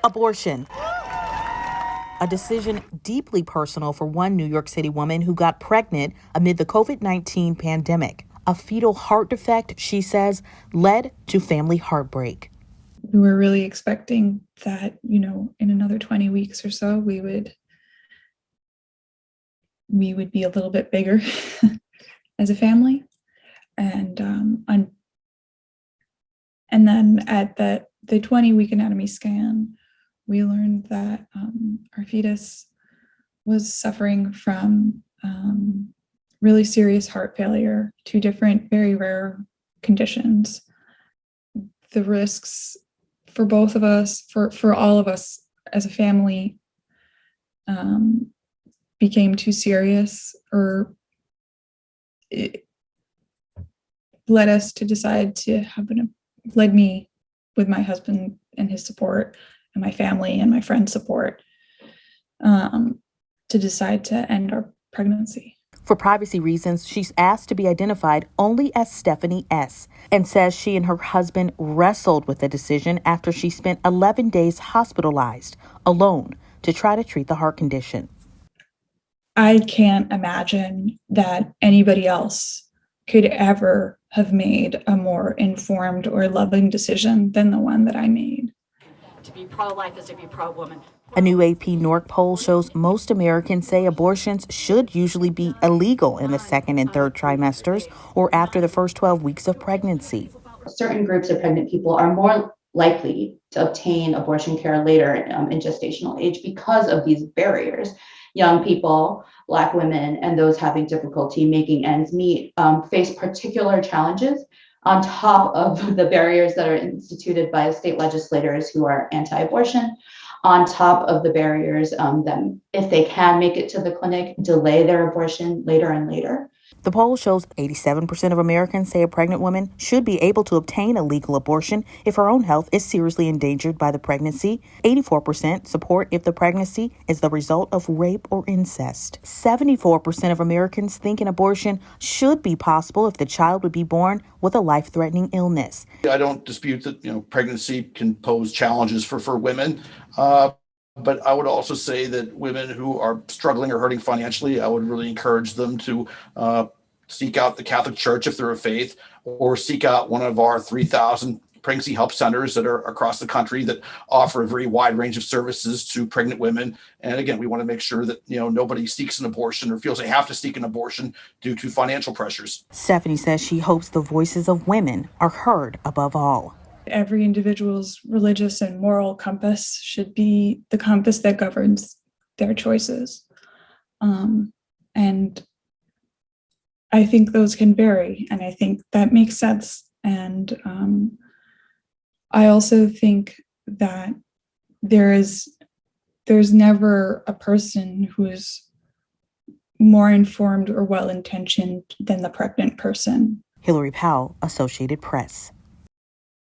Abortion. A decision deeply personal for one New York City woman who got pregnant amid the COVID-19 pandemic. A fetal heart defect, she says, led to family heartbreak. We were really expecting that, in another 20 weeks or so, we would be a little bit bigger as a family. And then at the 20-week anatomy scan, we learned that our fetus was suffering from really serious heart failure, two different very rare conditions. The risks for both of us, for all of us as a family, became too serious, or it led us to decide to led me, with my husband and his support, and my family and my friends' support, to decide to end our pregnancy. For privacy reasons, she's asked to be identified only as Stephanie S. and says she and her husband wrestled with the decision after she spent 11 days hospitalized alone to try to treat the heart condition. I can't imagine that anybody else could ever have made a more informed or loving decision than the one that I made. To be pro-life is to be pro-woman. A new AP NORC poll shows most Americans say abortions should usually be illegal in the second and third trimesters or after the first 12 weeks of pregnancy. Certain groups of pregnant people are more likely to obtain abortion care later in gestational age because of these barriers. Young people, Black women, and those having difficulty making ends meet face particular challenges on top of the barriers that are instituted by state legislators who are anti-abortion, on top of the barriers that, if they can make it to the clinic, delay their abortion later and later. The poll shows 87% of Americans say a pregnant woman should be able to obtain a legal abortion if her own health is seriously endangered by the pregnancy. 84% support if the pregnancy is the result of rape or incest. 74% of Americans think an abortion should be possible if the child would be born with a life-threatening illness. I don't dispute that, pregnancy can pose challenges for women. But I would also say that women who are struggling or hurting financially, I would really encourage them to seek out the Catholic Church if they're of faith, or seek out one of our 3,000 pregnancy help centers that are across the country that offer a very wide range of services to pregnant women. And again, we want to make sure that, nobody seeks an abortion or feels they have to seek an abortion due to financial pressures. Stephanie says she hopes the voices of women are heard above all. Every individual's religious and moral compass should be the compass that governs their choices. And I think those can vary, and I think that makes sense. And I also think that there's never a person who is more informed or well-intentioned than the pregnant person. Hillary Powell, Associated Press.